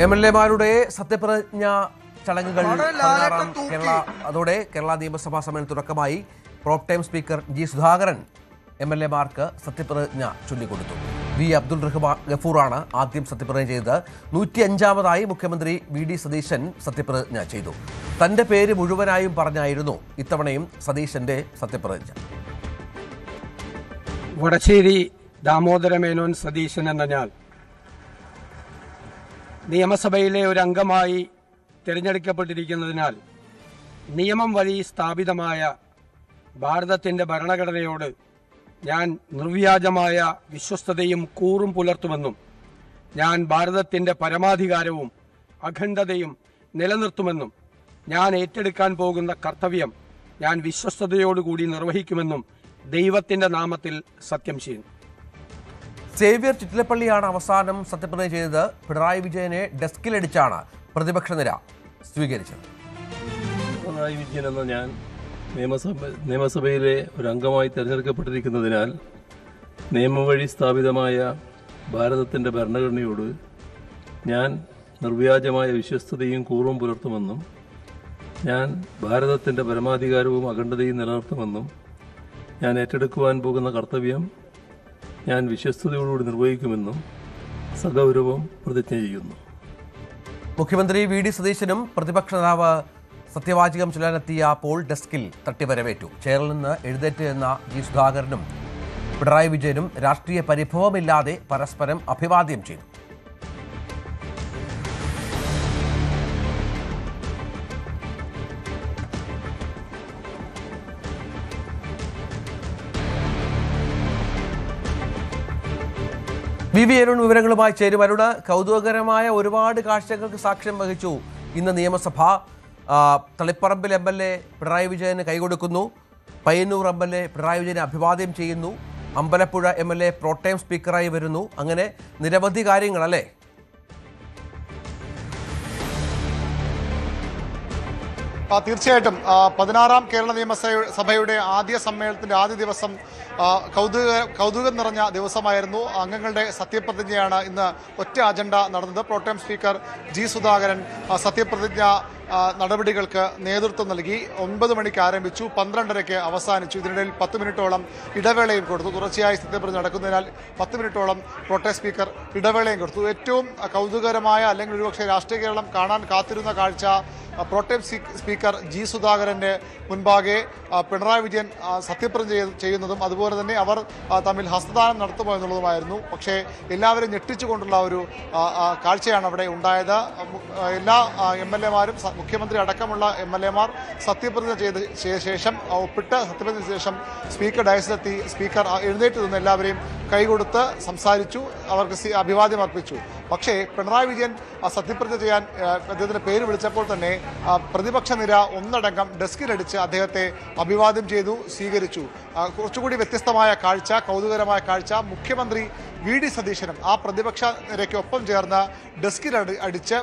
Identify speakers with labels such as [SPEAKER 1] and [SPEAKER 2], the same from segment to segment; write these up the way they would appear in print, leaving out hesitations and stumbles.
[SPEAKER 1] എംഎൽഎമാരുടെ സത്യപ്രതിജ്ഞ ചടങ്ങുകൾ അതോടെ കേരള നിയമസഭാ സമ്മേളനം തുടക്കമായി. പ്രോപ് ടൈം സ്പീക്കർ ജി സുധാകരൻ എംഎൽഎമാർക്ക് സത്യപ്രതിജ്ഞ ചൊല്ലിക്കൊടുത്തു. വി അബ്ദുൾ ഗഫൂറാണ് ആദ്യം സത്യപ്രതിജ്ഞ ചെയ്തത്. 105ാമതായി മുഖ്യമന്ത്രി വി ഡി സതീശൻ സത്യപ്രതിജ്ഞ ചെയ്തു. തന്റെ പേര് മുഴുവനായും പറഞ്ഞായിരുന്നു ഇത്തവണയും സതീശന്റെ സത്യപ്രതിജ്ഞ.
[SPEAKER 2] വടശ്ശേരി ദാമോദര മേനോൻ സതീശൻ എന്ന ഞാൻ നിയമസഭയിലെ ഒരു അംഗമായി തിരഞ്ഞെടുക്കപ്പെട്ടിരിക്കുന്നതിനാൽ നിയമം വഴി സ്ഥാപിതമായ ഭാരതത്തിൻ്റെ ഭരണഘടനയോട് ഞാൻ നിർവ്യാജമായ വിശ്വസ്തതയും കൂറും പുലർത്തുമെന്നും ഞാൻ ഭാരതത്തിൻ്റെ പരമാധികാരവും അഖണ്ഡതയും നിലനിർത്തുമെന്നും ഞാൻ ഏറ്റെടുക്കാൻ പോകുന്ന കർത്തവ്യം ഞാൻ വിശ്വസ്തയോടുകൂടി നിർവഹിക്കുമെന്നും ദൈവത്തിൻ്റെ നാമത്തിൽ സത്യം ചെയ്യുന്നു.
[SPEAKER 1] സേവ്യർ ചിറ്റിലപ്പള്ളിയാണ് അവസാനം സത്യപ്രതിജ്ഞ ചെയ്തത്. പിണറായി വിജയനെ ഡെസ്കിലടിച്ചാണ് പ്രതിപക്ഷ നിര സ്വീകരിച്ചത്.
[SPEAKER 3] പിണറായി വിജയൻ എന്ന ഞാൻ നിയമസഭയിലെ ഒരു അംഗമായി തിരഞ്ഞെടുക്കപ്പെട്ടിരിക്കുന്നതിനാൽ നിയമം വഴി സ്ഥാപിതമായ ഭാരതത്തിൻ്റെ ഭരണഘടനയോട് ഞാൻ നിർവ്യാജമായ വിശ്വസ്തതയും കൂറും പുലർത്തുമെന്നും ഞാൻ ഭാരതത്തിൻ്റെ പരമാധികാരവും അഖണ്ഡതയും നിലനിർത്തുമെന്നും ഞാൻ ഏറ്റെടുക്കുവാൻ പോകുന്ന കർത്തവ്യം ഞാൻ വിശ്വസ്തയോടുകൂടി നിർവഹിക്കുമെന്നും സഗൗരവം പ്രതിജ്ഞ ചെയ്യുന്നു.
[SPEAKER 1] മുഖ്യമന്ത്രി വി ഡി സതീശനും പ്രതിപക്ഷ നേതാവ് സത്യവാചകം ചൊല്ലാനെത്തിയപ്പോൾ ഡെസ്കിൽ തട്ടിവരവേറ്റു. ചെയറിൽ നിന്ന് എഴുന്നേറ്റ് നിന്ന ജി സുധാകരനും പിണറായി വിജയനും രാഷ്ട്രീയ പരിഭവമില്ലാതെ പരസ്പരം അഭിവാദ്യം ചെയ്തു. വി അരുൺ വിവരങ്ങളുമായി ചേരും. അരുണ്, കൗതുകകരമായ ഒരുപാട് കാഴ്ചകൾക്ക് സാക്ഷ്യം വഹിച്ചു ഇന്ന് നിയമസഭ. തളിപ്പറമ്പിൽ എംഎൽഎ പിണറായി വിജയന് കൈകൊടുക്കുന്നു. പയ്യന്നൂർ എംഎൽഎ പിണറായി വിജയനെ അഭിവാദ്യം ചെയ്യുന്നു. അമ്പലപ്പുഴ എംഎൽഎ പ്രോടൈം സ്പീക്കറായി വരുന്നു. അങ്ങനെ നിരവധി കാര്യങ്ങൾ അല്ലേ?
[SPEAKER 4] തീർച്ചയായിട്ടും 16ാം കേരള നിയമസഭയുടെ ആദ്യ സമ്മേളനത്തിന്റെ ആദ്യ ദിവസം കൗതുകം നിറഞ്ഞ ദിവസമായിരുന്നു. അംഗങ്ങളുടെ സത്യപ്രതിജ്ഞയാണ് ഇന്ന് ഒറ്റ അജണ്ട നടന്നത്. പ്രോടൈം സ്പീക്കർ ജി സുധാകരൻ സത്യപ്രതിജ്ഞ നടപടികൾക്ക് നേതൃത്വം നൽകി. 9 മണിക്ക് ആരംഭിച്ചു, 12:30 അവസാനിച്ചു. ഇതിനിടയിൽ 10 മിനിറ്റോളം ഇടവേളയും കൊടുത്തു. തുടർച്ചയായി സത്യപ്രതിജ്ഞ നടക്കുന്നതിനാൽ 10 മിനിറ്റോളം പ്രോടൈം സ്പീക്കർ ഇടവേളയും കൊടുത്തു. ഏറ്റവും കൗതുകകരമായ അല്ലെങ്കിൽ ഒരുപക്ഷെ രാഷ്ട്രീയ കേരളം കാണാൻ കാത്തിരുന്ന കാഴ്ച പ്രോടൈം സ്പീക്കർ ജി സുധാകരന്റെ മുൻപാകെ പിണറായി വിജയൻ സത്യപ്രതിജ്ഞ ചെയ്യുന്നതും അതുപോലെ തന്നെ അവർ തമ്മിൽ ഹസ്തദാനം നടത്തുമോ എന്നുള്ളതുമായിരുന്നു. പക്ഷേ എല്ലാവരും ഞെട്ടിച്ചുകൊണ്ടുള്ള ഒരു കാഴ്ചയാണ് അവിടെ ഉണ്ടായത്. എല്ലാ എംഎൽഎമാരും മുഖ്യമന്ത്രി അടക്കമുള്ള എംഎൽഎമാർ സത്യപ്രതിജ്ഞ ചെയ്ത ശേഷം ഒപ്പിട്ട് സത്യപ്രതിജ്ഞ ശേഷം സ്പീക്കർ ഡയസിലെത്തി സ്പീക്കർ എഴുന്നേറ്റ് നിന്ന് എല്ലാവരെയും കൈകൊടുത്ത് സംസാരിച്ചു, അവർക്ക് അഭിവാദ്യം അർപ്പിച്ചു. പക്ഷേ പിണറായി വിജയൻ സത്യപ്രതിജ്ഞ ചെയ്യാൻ അദ്ദേഹത്തിന്റെ പേര് വിളിച്ചപ്പോൾ തന്നെ പ്രതിപക്ഷ നിര ഒന്നടങ്കം ഡെസ്കിലടിച്ച് അദ്ദേഹത്തെ അഭിവാദ്യം ചെയ്തു, സ്വീകരിച്ചു. കുറച്ചുകൂടി വ്യത്യസ്തമായ കാഴ്ച, കൗതുകരമായ കാഴ്ച, മുഖ്യമന്ത്രി വി ഡി സതീശനും ആ പ്രതിപക്ഷ നിരയ്ക്കൊപ്പം ചേർന്ന് ഡെസ്കിൽ അടിച്ച്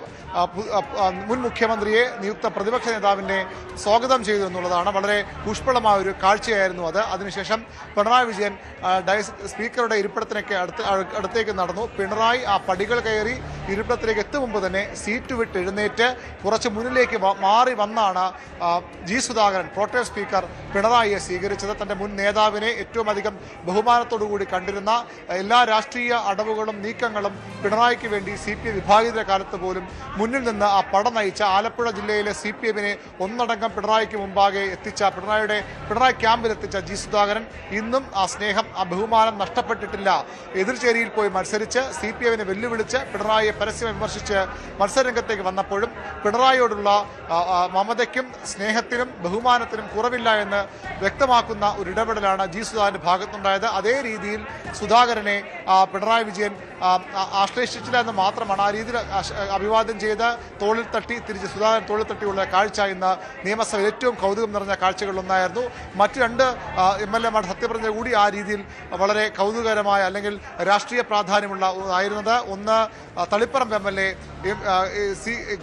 [SPEAKER 4] മുൻ മുഖ്യമന്ത്രിയെ നിയുക്ത പ്രതിപക്ഷ നേതാവിനെ സ്വാഗതം ചെയ്തു എന്നുള്ളതാണ്. വളരെ പുഷ്പളമായ ഒരു കാഴ്ചയായിരുന്നു അത്. അതിനുശേഷം പിണറായി വിജയൻ സ്പീക്കറുടെ ഇരിപ്പിടത്തിനൊക്കെ അടുത്തേക്ക് നടന്നു. പിണറായി ആ പടികൾ കയറി ഇരിപ്പിടത്തിലേക്ക് എത്തും മുമ്പ് തന്നെ സീറ്റ് വിട്ട് എഴുന്നേറ്റ് കുറച്ച് മുന്നിലേക്ക് മാറി വന്നാണ് ജി സുധാകരൻ പ്രോടൈം സ്പീക്കർ പിണറായിയെ സ്വീകരിച്ചത്. തന്റെ മുൻ നേതാവിനെ ഏറ്റവും അധികം ബഹുമാനത്തോടുകൂടി കണ്ടിരുന്ന എല്ലാ രാഷ്ട്രീയ അടവുകളും നീക്കങ്ങളും പിണറായിക്ക് വേണ്ടി CPM വിഭാഗീയതയുടെ കാലത്ത് പോലും മുന്നിൽ നിന്ന് ആ പട നയിച്ച ആലപ്പുഴ ജില്ലയിലെ CPMനെ ഒന്നടങ്കം പിണറായിക്ക് മുമ്പാകെ എത്തിച്ച പിണറായി ക്യാമ്പിൽ എത്തിച്ച ജി സുധാകരൻ ഇന്നും ആ സ്നേഹം, ആ ബഹുമാനം നഷ്ടപ്പെട്ടിട്ടില്ല. എതിർചേരിയിൽ പോയി മത്സരിച്ച് CPMനെ വെല്ലുവിളിച്ച് പിണറായിയെ പരസ്യം വിമർശിച്ച് മത്സരരംഗത്തേക്ക് വന്നപ്പോഴും പിണറായിയോടുള്ള മമതയ്ക്കും സ്നേഹത്തിനും ബഹുമാനത്തിനും കുറവില്ല എന്ന് വ്യക്തമാക്കുന്ന ഒരു ഇടപെടലാണ് ജി സുധാകരന്റെ ഭാഗത്തുണ്ടായത്. അതേ രീതിയിൽ സുധാകരനെ പിണറായി വിജയൻ ആശ്ലേഷിച്ചില്ല എന്ന് മാത്രമാണ്, ആ രീതിയിൽ അഭിവാദ്യം ചെയ്ത് തോളിൽ തട്ടി തിരിച്ച് സുധാകരൻ തോളിൽ തട്ടിയുള്ള കാഴ്ച ഇന്ന് നിയമസഭയിൽ ഏറ്റവും കൗതുകം നിറഞ്ഞ കാഴ്ചകളിലൊന്നായിരുന്നു. മറ്റ് 2 എംഎൽഎമാരുടെ സത്യപ്രതിജ്ഞ കൂടി ആ രീതിയിൽ വളരെ കൗതുകകരമായ അല്ലെങ്കിൽ രാഷ്ട്രീയ പ്രാധാന്യമുള്ള ആയിരുന്നത്. ഒന്ന് തളിപ്പറമ്പ് എംഎൽഎ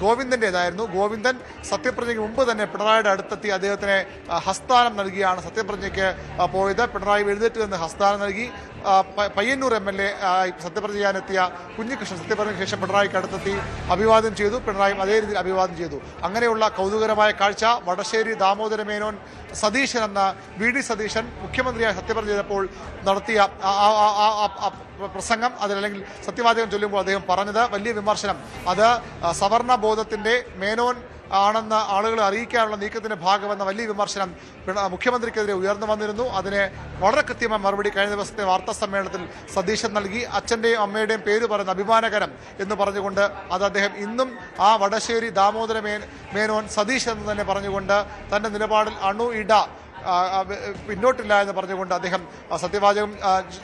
[SPEAKER 4] ഗോവിന്ദൻ്റെതായിരുന്നു. ഗോവിന്ദൻ സത്യപ്രതിജ്ഞയ്ക്ക് മുമ്പ് തന്നെ പിണറായിയുടെ അടുത്തെത്തി അദ്ദേഹത്തിന് ഹസ്താനം നൽകിയാണ് സത്യപ്രതിജ്ഞയ്ക്ക് പോയത്. പിണറായി എഴുന്നേറ്റ് നിന്ന് ഹസ്താനം നൽകി. പയ്യന്നൂർ MLA സത്യപ്രതിജ്ഞ ചെയ്യാനെത്തിയ കുഞ്ഞികൃഷ്ണൻ സത്യപ്രതിജ്ഞയ്ക്ക് ശേഷം പിണറായിക്ക് അടുത്തെത്തി അഭിവാദ്യം ചെയ്തു. പിണറായി അതേ രീതിയിൽ അഭിവാദ്യം ചെയ്തു. അങ്ങനെയുള്ള കൗതുകരമായ കാഴ്ച വടശ്ശേരി ദാമോദര മേനോൻ സതീശൻ എന്ന VD സതീശൻ മുഖ്യമന്ത്രിയായി സത്യപ്രതിജ്ഞ ചെയ്തപ്പോൾ നടത്തിയ പ്രസംഗം അതിലല്ലെങ്കിൽ സത്യവാചകം ചൊല്ലുമ്പോൾ അദ്ദേഹം പറഞ്ഞത് വലിയ വിമർശനം. അത് സവർണ ബോധത്തിൻ്റെ മേനോൻ ആണെന്ന് ആളുകളെ അറിയിക്കാനുള്ള നീക്കത്തിന്റെ ഭാഗമെന്ന വലിയ വിമർശനം മുഖ്യമന്ത്രിക്കെതിരെ ഉയർന്നു വന്നിരുന്നു. അതിനെ വളരെ കൃത്യമായ മറുപടി കഴിഞ്ഞ ദിവസത്തെ വാർത്താ സമ്മേളനത്തിൽ സതീശൻ നൽകി. അച്ഛൻ്റെയും അമ്മയുടെയും പേര് പറയുന്ന അഭിമാനകരം എന്ന് പറഞ്ഞുകൊണ്ട് അത് അദ്ദേഹം ഇന്നും ആ വടശ്ശേരി ദാമോദര മേനോൻ സതീശ് എന്ന് തന്നെ പറഞ്ഞുകൊണ്ട് തൻ്റെ നിലപാടിൽ ഇട പിന്നോട്ടില്ല എന്ന് പറഞ്ഞുകൊണ്ട് അദ്ദേഹം സത്യവാചകം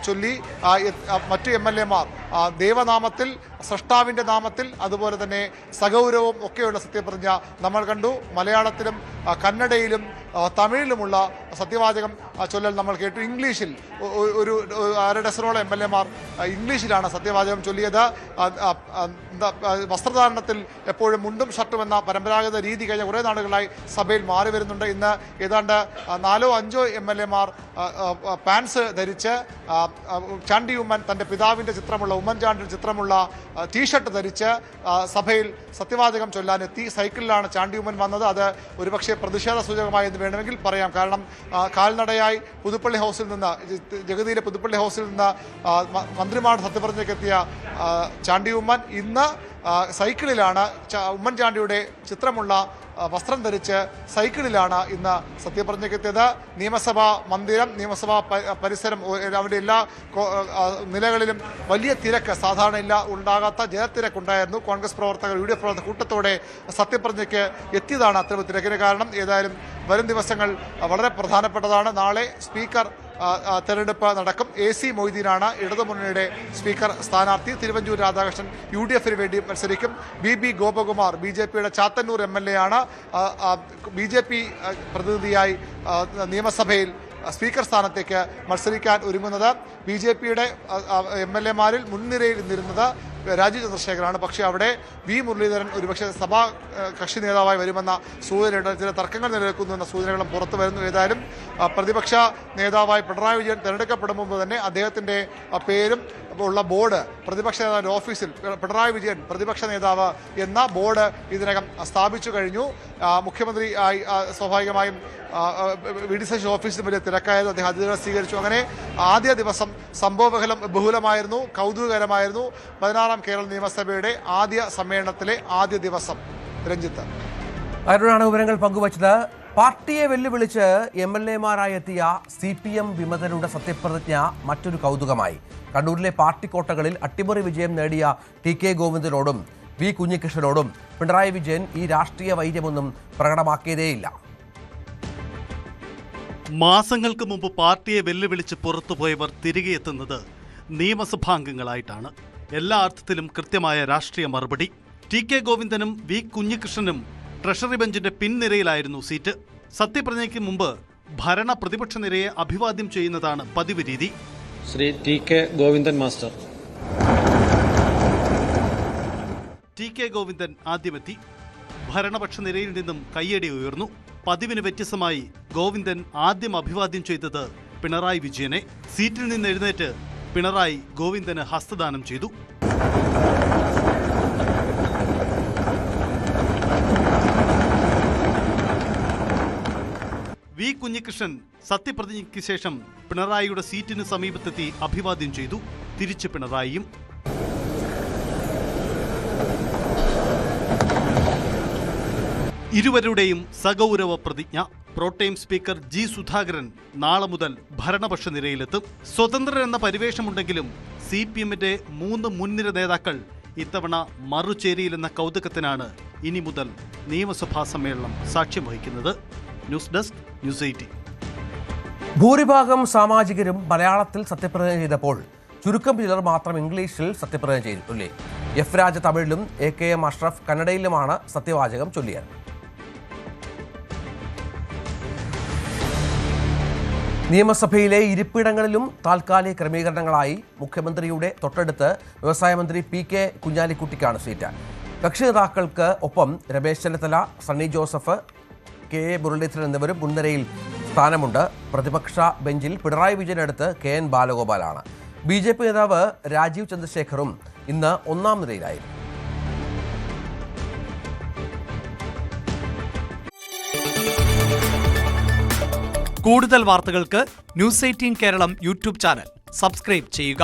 [SPEAKER 4] ചൊല്ലി. മറ്റു MLA മാർ ദൈവനാമത്തിൽ, സൃഷ്ടാവിൻ്റെ നാമത്തിൽ, അതുപോലെ തന്നെ സഗൗരവവും ഒക്കെയുള്ള സത്യപ്രതിജ്ഞ നമ്മൾ കണ്ടു. മലയാളത്തിലും കന്നഡയിലും തമിഴിലുമുള്ള സത്യവാചകം ചൊല്ലൽ നമ്മൾ കേട്ടു. ഇംഗ്ലീഷിൽ ഒരു ഡസനോളം MLA മാർ ഇംഗ്ലീഷിലാണ് സത്യവാചകം ചൊല്ലിയത്. വസ്ത്രധാരണത്തിൽ എപ്പോഴും മുണ്ടും ഷർട്ടും എന്ന പരമ്പരാഗത രീതി കഴിഞ്ഞ കുറേ നാളുകളായി സഭയിൽ മാറി വരുന്നുണ്ട്. ഇന്ന് ഏതാണ്ട് 4-5 MLA മാർ പാൻസ് ധരിച്ച് ചാണ്ടി ഉമ്മൻ തൻ്റെ പിതാവിൻ്റെ ചിത്രമുള്ള ഉമ്മൻചാണ്ടിയുടെ ചിത്രമുള്ള ടീഷർട്ട് ധരിച്ച് സഭയിൽ സത്യവാചകം ചൊല്ലാനെത്തി. സൈക്കിളിലാണ് ചാണ്ടി ഉമ്മൻ വന്നത്. അത് ഒരുപക്ഷെ പ്രതിഷേധ സൂചകമായി എന്ന് വേണമെങ്കിൽ പറയാം. കാരണം കാൽനടയായി പുതുപ്പള്ളി ഹൗസിൽ നിന്ന്, ജഗതിയിലെ പുതുപ്പള്ളി ഹൗസിൽ നിന്ന് മന്ത്രിമാരുടെ സത്യപ്രതിജ്ഞയ്ക്ക് എത്തിയ ചാണ്ടി ഉമ്മൻ ഇന്ന് സൈക്കിളിലാണ്, ഉമ്മൻചാണ്ടിയുടെ ചിത്രമുള്ള വസ്ത്രം ധരിച്ച് സൈക്കിളിലാണ് ഇന്ന് സത്യപ്രതിജ്ഞയ്ക്കെത്തിയത്. നിയമസഭാ മന്ദിരം, നിയമസഭാ പരിസരം, അവിടെ എല്ലാ നിലകളിലും വലിയ തിരക്ക്, സാധാരണ ഉണ്ടാകാത്ത ജനത്തിരക്കുണ്ടായിരുന്നു. കോൺഗ്രസ് പ്രവർത്തകർ, UDF പ്രവർത്തകർ കൂട്ടത്തോടെ സത്യപ്രതിജ്ഞയ്ക്ക് എത്തിയതാണ് അത്തരം തിരക്കിന് കാരണം. ഏതായാലും വരും ദിവസങ്ങൾ വളരെ പ്രധാനപ്പെട്ടതാണ്. നാളെ സ്പീക്കർ തെരഞ്ഞെടുപ്പ് നടക്കും. AC മൊയ്തീനാണ് ഇടതുമുന്നണിയുടെ സ്പീക്കർ സ്ഥാനാർത്ഥി. തിരുവഞ്ചൂർ രാധാകൃഷ്ണൻ UDF-ന് വേണ്ടി മത്സരിക്കും. BB ഗോപകുമാർ BJP-യുടെ ചാത്തന്നൂർ MLA ആണ് BJP പ്രതിനിധിയായി നിയമസഭയിൽ സ്പീക്കർ സ്ഥാനത്തേക്ക് മത്സരിക്കാൻ ഒരുങ്ങുന്നത്. BJP-യുടെ MLA-മാരിൽ മുൻനിരയിൽ നിന്നിരുന്നത് രാജീവ് ചന്ദ്രശേഖറാണ്. പക്ഷേ അവിടെ V മുരളീധരൻ ഒരുപക്ഷെ സഭാ കക്ഷി നേതാവായി വരുമെന്ന സൂചനയുണ്ട്. ചില തർക്കങ്ങൾ നിലനിൽക്കുന്നുവെന്ന സൂചനകളും പുറത്തു വരുന്നു. ഏതായാലും പ്രതിപക്ഷ നേതാവായി പിണറായി വിജയൻ തിരഞ്ഞെടുക്കപ്പെടും മുമ്പ് തന്നെ അദ്ദേഹത്തിൻ്റെ പേരും ഉള്ള ബോർഡ് പ്രതിപക്ഷ നേതാവിൻ്റെ ഓഫീസിൽ പിണറായി വിജയൻ പ്രതിപക്ഷ നേതാവ് എന്ന ബോർഡ് ഇതിനകം സ്ഥാപിച്ചു കഴിഞ്ഞു. മുഖ്യമന്ത്രി സ്വാഭാവികമായും VD സതീശൻ ഓഫീസിന് വലിയ തിരക്കായത്. അദ്ദേഹം അതിഥികളെ സ്വീകരിച്ചു. അങ്ങനെ ആദ്യ ദിവസം ബഹുലമായിരുന്നു, കൗതുകകരമായിരുന്നു. 16-ാം കേരള നിയമസഭയുടെ ആദ്യ സമ്മേളനത്തിലെ ആദ്യ ദിവസം. രഞ്ജിത്ത്,
[SPEAKER 1] അരുണാണ് വിവരങ്ങൾ പങ്കുവച്ചത്. പാർട്ടിയെ വെല്ലുവിളിച്ച് MLA-മാരായി എത്തിയ CPM വിമതരുടെ സത്യപ്രതിജ്ഞ മറ്റൊരു കൗതുകമായി. കണ്ണൂരിലെ പാർട്ടി കോട്ടകളിൽ അട്ടിമറി വിജയം നേടിയ TK ഗോവിന്ദനോടും V കുഞ്ഞികൃഷ്ണനോടും പിണറായി വിജയൻ ഈ രാഷ്ട്രീയ വൈര്യമൊന്നും പ്രകടമാക്കിയതേയില്ല.
[SPEAKER 5] മാസങ്ങൾക്ക് മുമ്പ് പാർട്ടിയെ വെല്ലുവിളിച്ച് പുറത്തുപോയവർ തിരികെ എത്തുന്നത് നിയമസഭാംഗങ്ങളായിട്ടാണ്. എല്ലാ അർത്ഥത്തിലും കൃത്യമായ രാഷ്ട്രീയ മറുപടി. TK ഗോവിന്ദനും V കുഞ്ഞികൃഷ്ണനും ട്രഷറി ബെഞ്ചിന്റെ പിൻനിരയിലായിരുന്നു സീറ്റ്. സത്യപ്രതിജ്ഞയ്ക്ക് മുമ്പ് ഭരണ പ്രതിപക്ഷ നിരയെ അഭിവാദ്യം ചെയ്യുന്നതാണ് പതിവ് രീതി.
[SPEAKER 6] Shri TK Govindan master.
[SPEAKER 5] TK Govindan ആദ്യമെത്തി. ഭരണപക്ഷ നിരയിൽ നിന്നും കയ്യടി ഉയർന്നു. പതിവിന് വ്യത്യസ്തമായി ഗോവിന്ദൻ ആദ്യം അഭിവാദ്യം ചെയ്തത് പിണറായി വിജയനെ. സീറ്റിൽ നിന്ന് എഴുന്നേറ്റ് പിണറായി ഗോവിന്ദന് ഹസ്തദാനം ചെയ്തു. V കുഞ്ഞികൃഷ്ണൻ സത്യപ്രതിജ്ഞയ്ക്ക് ശേഷം പിണറായിയുടെ സീറ്റിന് സമീപത്തെത്തി അഭിവാദ്യം ചെയ്തു. തിരിച്ച് പിണറായിയും. ഇരുവരുടെയും സഗൗരവ പ്രതിജ്ഞ. പ്രോട്ടേം സ്പീക്കർ G സുധാകരൻ നാളെ മുതൽ ഭരണപക്ഷ നിരയിലെത്തും. സ്വതന്ത്രരെന്ന പരിവേഷമുണ്ടെങ്കിലും CPM-ന്റെ 3 മുൻനിര നേതാക്കൾ ഇത്തവണ മറുചേരിയിലെന്ന കൗതുകത്തിനാണ് ഇനി മുതൽ നിയമസഭാ സമ്മേളനം സാക്ഷ്യം വഹിക്കുന്നത്. News desk, news 18.
[SPEAKER 1] ഭൂരിഭാഗം സാമാജികരും മലയാളത്തിൽ സത്യപ്രതിജ്ഞ ചെയ്തപ്പോൾ ചുരുക്കം ചിലർ മാത്രം ഇംഗ്ലീഷിൽ സത്യപ്രതിജ്ഞ ചെയ്തിട്ടില്ലേ? F രാജ തമിഴിലും AKM അഷ്റഫ് കന്നഡയിലുമാണ് സത്യവാചകം ചൊല്ലിയത്. നിയമസഭയിലെ ഇരിപ്പിടങ്ങളിലും താൽക്കാലിക ക്രമീകരണങ്ങളായി മുഖ്യമന്ത്രിയുടെ തൊട്ടടുത്ത് വ്യവസായ മന്ത്രി PK കുഞ്ഞാലിക്കുട്ടിക്കാണ് സീറ്റ്. കക്ഷി നേതാക്കൾക്ക് ഒപ്പം രമേശ് ചെന്നിത്തല, സണ്ണി ജോസഫ്, KA മുരളീധരൻ എന്നിവരും മുൻനിരയിൽ സ്ഥാനമുണ്ട്. പ്രതിപക്ഷ ബെഞ്ചിൽ പിണറായി വിജയനടുത്ത് KN ബാലഗോപാലാണ്. BJP നേതാവ് രാജീവ് ചന്ദ്രശേഖറും ഇന്ന് ഒന്നാം നിരയിലായിരുന്നു.
[SPEAKER 7] കൂടുതൽ വാർത്തകൾക്ക് news 18 Keralam YouTube channel subscribe ചെയ്യുക.